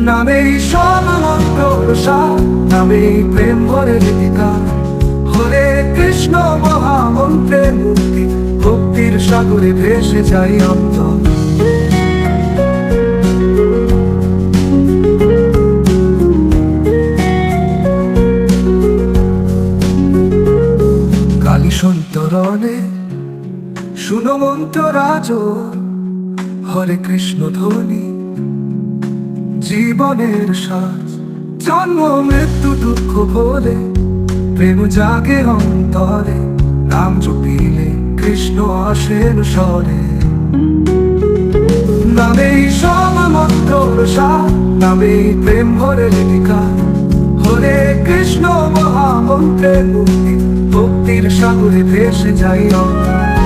নামেই সব মন্ত্রসা, নামেই প্রেম ভরে গীতিকার। হরে কৃষ্ণ মহামন্ত্রের মুক্তি, ভক্তির সাগরে ভেসে যাই অন্তর। কালী সন্তরণে শুনো মন্ত্র রাজ, হরে কৃষ্ণ ধ্বনি জীবনের সাজ। জন্ম মৃত্যু দুঃখ ভোলে প্রেম জাগে অন্তরে, নাম জপিলে কৃষ্ণ আসেন স্বরে। নামেই সব মন্ত্রসা, নামেই প্রেম ভরে গীতিকার। হরে কৃষ্ণ মহামন্ত্রের মুক্তি, ভক্তির সাগরে ভেসে যাই অন্তর।